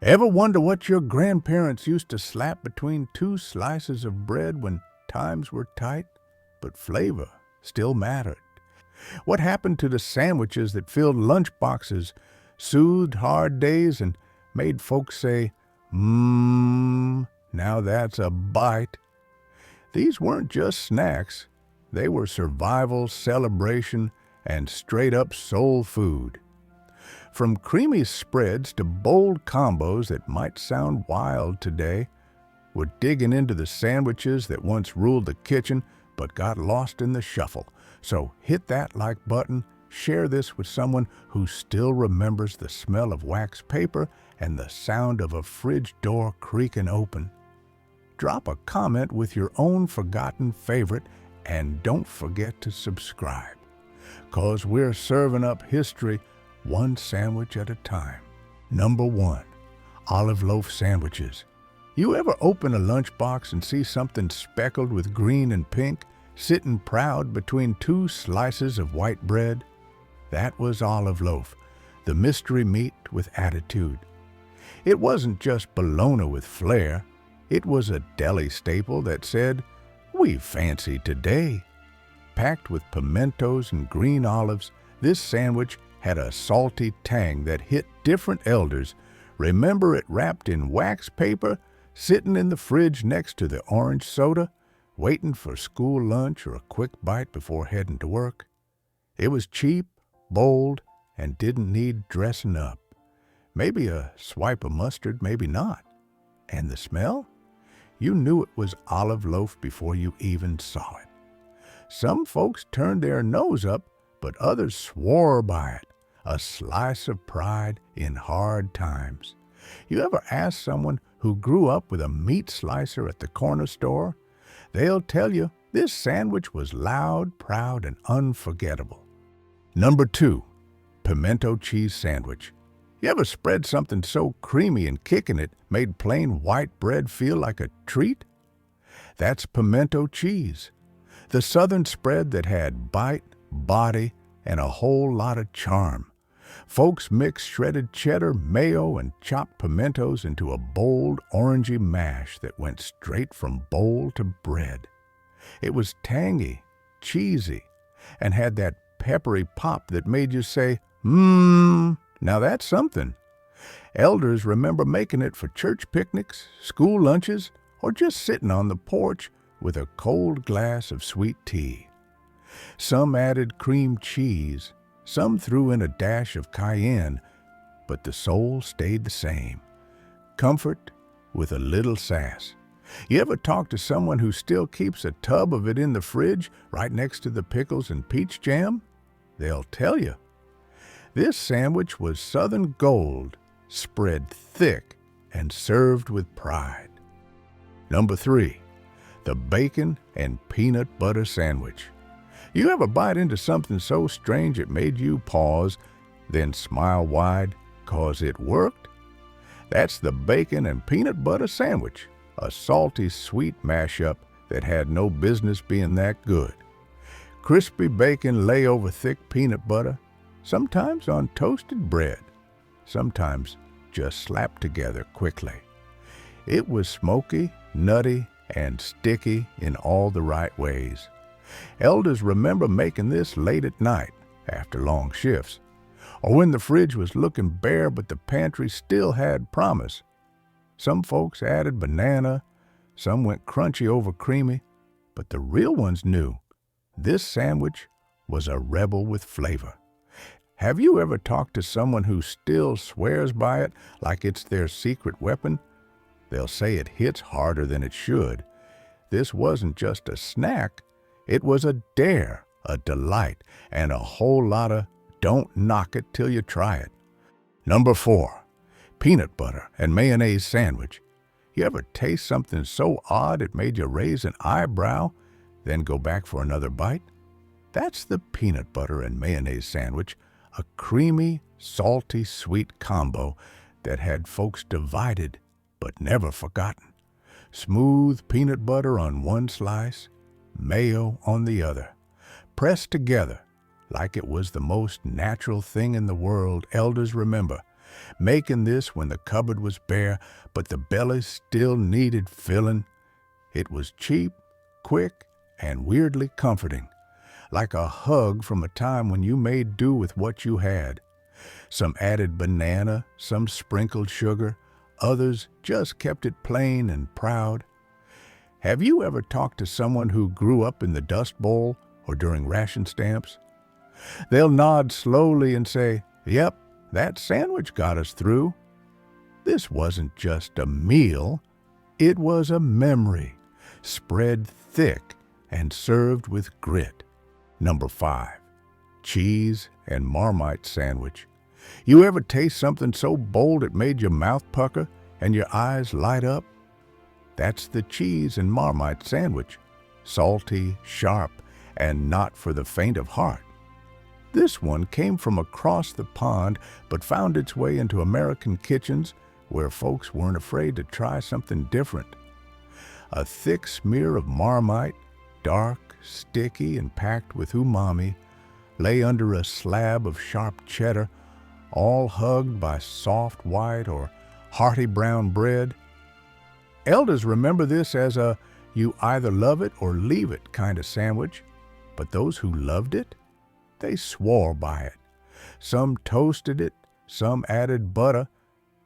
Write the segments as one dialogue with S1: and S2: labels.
S1: Ever wonder what your grandparents used to slap between two slices of bread when times were tight, but flavor still mattered? What happened to the sandwiches that filled lunch boxes, soothed hard days, and made folks say, now that's a bite? These weren't just snacks. They were survival, celebration, and straight-up soul food. From creamy spreads to bold combos that might sound wild today, we're digging into the sandwiches that once ruled the kitchen but got lost in the shuffle. So hit that like button, share this with someone who still remembers the smell of wax paper and the sound of a fridge door creaking open. Drop a comment with your own forgotten favorite, and don't forget to subscribe, 'cause we're serving up history one sandwich at a time. Number 1, olive loaf sandwiches. You ever open a lunchbox and see something speckled with green and pink sitting proud between two slices of white bread? That was olive loaf, the mystery meat with attitude. It wasn't just bologna with flair. It was a deli staple that said, "We fancy today." Packed with pimentos and green olives, this sandwich had a salty tang that hit different elders. Remember it wrapped in wax paper, sitting in the fridge next to the orange soda, waiting for school lunch or a quick bite before heading to work. It was cheap, bold, and didn't need dressing up. Maybe a swipe of mustard, maybe not. And the smell? You knew it was olive loaf before you even saw it. Some folks turned their nose up, but others swore by it. A slice of pride in hard times. You ever ask someone who grew up with a meat slicer at the corner store? They'll tell you this sandwich was loud, proud, and unforgettable. Number 2, pimento cheese sandwich. You ever spread something so creamy and kicking it made plain white bread feel like a treat? That's pimento cheese, the southern spread that had bite, body, and a whole lot of charm. Folks mixed shredded cheddar, mayo, and chopped pimentos into a bold, orangey mash that went straight from bowl to bread. It was tangy, cheesy, and had that peppery pop that made you say, now that's something. Elders remember making it for church picnics, school lunches, or just sitting on the porch with a cold glass of sweet tea. Some added cream cheese, some threw in a dash of cayenne, but the soul stayed the same. Comfort with a little sass. You ever talk to someone who still keeps a tub of it in the fridge right next to the pickles and peach jam? They'll tell you. This sandwich was Southern gold, spread thick and served with pride. Number 3, the bacon and peanut butter sandwich. You ever bite into something so strange it made you pause, then smile wide 'cause it worked? That's the bacon and peanut butter sandwich, a salty, sweet mashup that had no business being that good. Crispy bacon lay over thick peanut butter, sometimes on toasted bread, sometimes just slapped together quickly. It was smoky, nutty, and sticky in all the right ways. Elders remember making this late at night, after long shifts, or when the fridge was looking bare but the pantry still had promise. Some folks added banana, some went crunchy over creamy, but the real ones knew this sandwich was a rebel with flavor. Have you ever talked to someone who still swears by it like it's their secret weapon? They'll say it hits harder than it should. This wasn't just a snack. It was a dare, a delight, and a whole lot of don't knock it till you try it. Number 4, peanut butter and mayonnaise sandwich. You ever taste something so odd it made you raise an eyebrow, then go back for another bite? That's the peanut butter and mayonnaise sandwich, a creamy, salty, sweet combo that had folks divided but never forgotten. Smooth peanut butter on one slice, mayo on the other, pressed together like it was the most natural thing in the world. Elders remember making this when the cupboard was bare, but the belly still needed filling. It was cheap, quick, and weirdly comforting, like a hug from a time when you made do with what you had. Some added banana, some sprinkled sugar, others just kept it plain and proud. Have you ever talked to someone who grew up in the Dust Bowl or during ration stamps? They'll nod slowly and say, "Yep, that sandwich got us through." This wasn't just a meal, it was a memory, spread thick and served with grit. Number 5, cheese and Marmite sandwich. You ever taste something so bold it made your mouth pucker and your eyes light up? That's the cheese and Marmite sandwich, salty, sharp, and not for the faint of heart. This one came from across the pond but found its way into American kitchens where folks weren't afraid to try something different. A thick smear of Marmite, dark, sticky, and packed with umami, lay under a slab of sharp cheddar, all hugged by soft white or hearty brown bread. Elders remember this as a you either love it or leave it kind of sandwich, but those who loved it, they swore by it. Some toasted it, some added butter,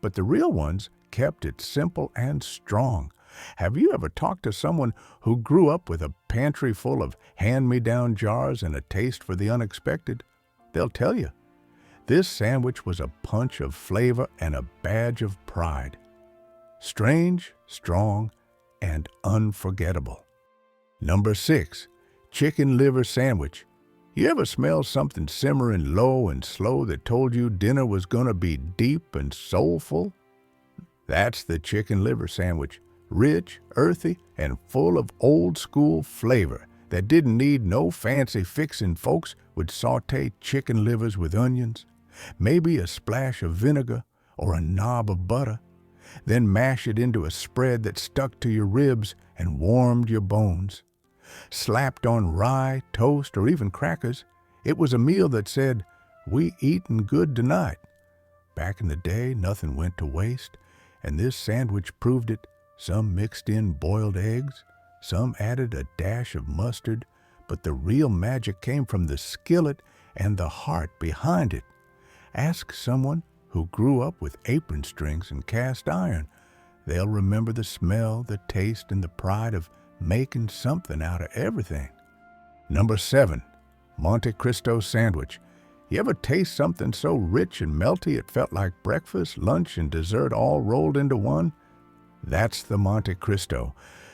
S1: but the real ones kept it simple and strong. Have you ever talked to someone who grew up with a pantry full of hand-me-down jars and a taste for the unexpected? They'll tell you, this sandwich was a punch of flavor and a badge of pride. Strange, strong, and unforgettable. Number 6, chicken liver sandwich. You ever smell something simmering low and slow that told you dinner was gonna be deep and soulful? That's the chicken liver sandwich, rich, earthy, and full of old-school flavor that didn't need no fancy fixin'. Folks would saute chicken livers with onions, maybe a splash of vinegar or a knob of butter, then mash it into a spread that stuck to your ribs and warmed your bones. Slapped on rye, toast, or even crackers, it was a meal that said, "We eatin' good tonight." Back in the day, nothing went to waste, and this sandwich proved it. Some mixed in boiled eggs, some added a dash of mustard, but the real magic came from the skillet and the heart behind it. Ask someone who grew up with apron strings and cast iron. They'll remember the smell, the taste, and the pride of making something out of everything. Number 7, Monte Cristo sandwich. You ever taste something so rich and melty it felt like breakfast, lunch, and dessert all rolled into one? That's the Monte Cristo,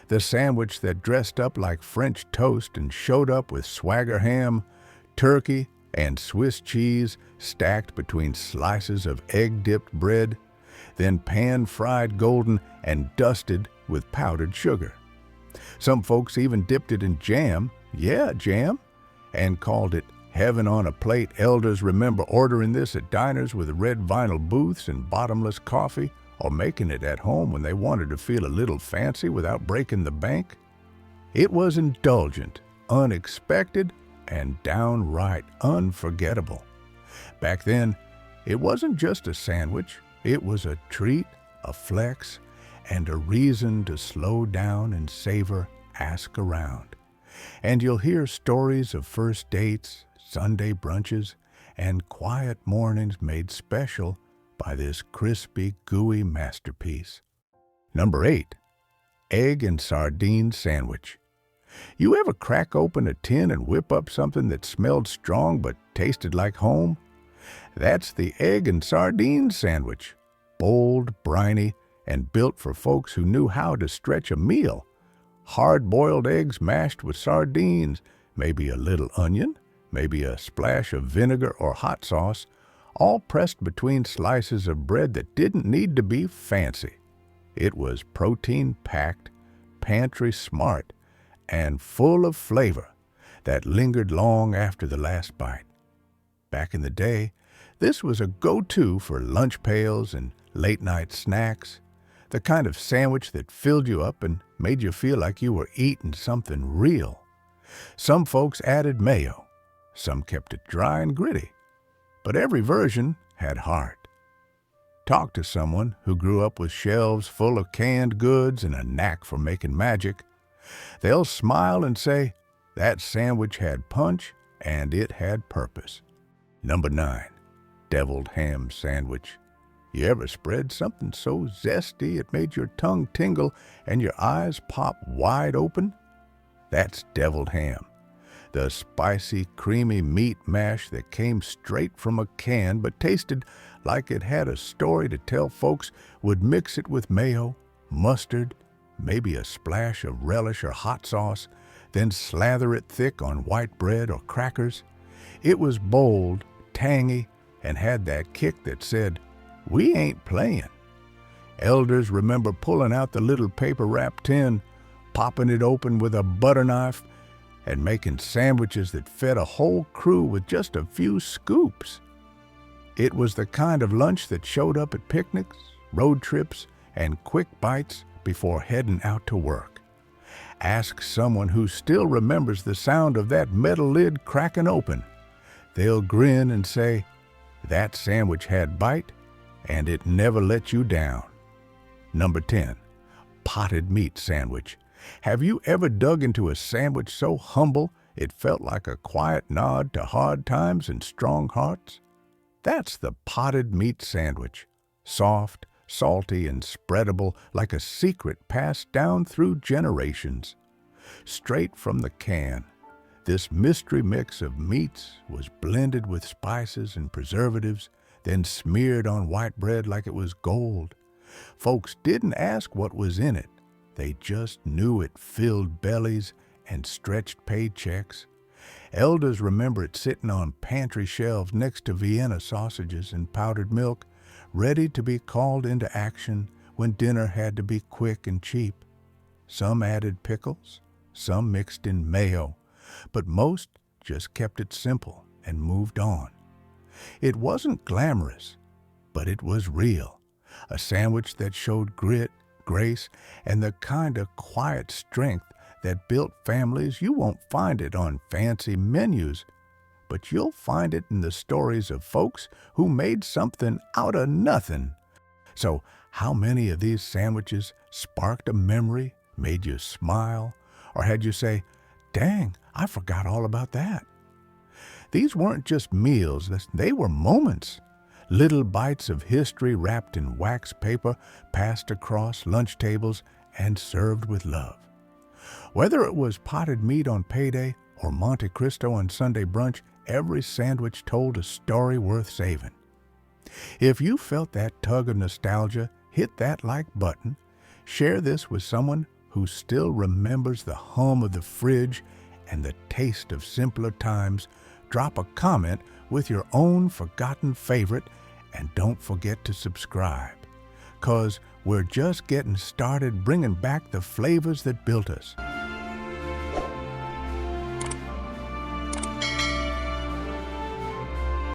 S1: the sandwich that dressed up like French toast and showed up with swagger ham, turkey, and Swiss cheese stacked between slices of egg-dipped bread, then pan-fried golden and dusted with powdered sugar. Some folks even dipped it in jam, jam, and called it heaven on a plate. Elders remember ordering this at diners with red vinyl booths and bottomless coffee, or making it at home when they wanted to feel a little fancy without breaking the bank. It was indulgent, unexpected, and downright unforgettable. Back then, it wasn't just a sandwich, it was a treat, a flex, and a reason to slow down and savor, ask around. And you'll hear stories of first dates, Sunday brunches, and quiet mornings made special by this crispy, gooey masterpiece. Number 8, egg and sardine sandwich. You ever crack open a tin and whip up something that smelled strong but tasted like home? That's the egg and sardine sandwich. Bold, briny, and built for folks who knew how to stretch a meal. Hard-boiled eggs mashed with sardines, maybe a little onion, maybe a splash of vinegar or hot sauce, all pressed between slices of bread that didn't need to be fancy. It was protein-packed, pantry-smart, and full of flavor that lingered long after the last bite. Back in the day, this was a go-to for lunch pails and late-night snacks, the kind of sandwich that filled you up and made you feel like you were eating something real. Some folks added mayo, some kept it dry and gritty, but every version had heart. Talk to someone who grew up with shelves full of canned goods and a knack for making magic. They'll smile and say, that sandwich had punch and it had purpose. Number 9, deviled ham sandwich. You ever spread something so zesty it made your tongue tingle and your eyes pop wide open? That's deviled ham, the spicy, creamy meat mash that came straight from a can but tasted like it had a story to tell folks would mix it with mayo, mustard, maybe a splash of relish or hot sauce, then slather it thick on white bread or crackers. It was bold, tangy, and had that kick that said, "We ain't playing." Elders remember pulling out the little paper-wrapped tin, popping it open with a butter knife, and making sandwiches that fed a whole crew with just a few scoops. It was the kind of lunch that showed up at picnics, road trips, and quick bites before heading out to work. Ask someone who still remembers the sound of that metal lid cracking open. They'll grin and say, that sandwich had bite, and it never let you down. Number 10, potted meat sandwich. Have you ever dug into a sandwich so humble it felt like a quiet nod to hard times and strong hearts? That's the potted meat sandwich. Soft, salty, and spreadable like a secret passed down through generations. Straight from the can, this mystery mix of meats was blended with spices and preservatives, then smeared on white bread like it was gold. Folks didn't ask what was in it. They just knew it filled bellies and stretched paychecks. Elders remember it sitting on pantry shelves next to Vienna sausages and powdered milk, ready to be called into action when dinner had to be quick and cheap. Some added pickles, some mixed in mayo, but most just kept it simple and moved on. It wasn't glamorous, but it was real. A sandwich that showed grit, grace, and the kind of quiet strength that built families. You won't find it on fancy menus, but you'll find it in the stories of folks who made something out of nothing. So, how many of these sandwiches sparked a memory, made you smile, or had you say, dang, I forgot all about that? These weren't just meals, they were moments. Little bites of history wrapped in wax paper, passed across lunch tables and served with love. Whether it was potted meat on payday or Monte Cristo on Sunday brunch, every sandwich told a story worth saving. If you felt that tug of nostalgia, hit that like button. Share this with someone who still remembers the hum of the fridge and the taste of simpler times. Drop a comment with your own forgotten favorite, and don't forget to subscribe, 'cause we're just getting started bringing back the flavors that built us.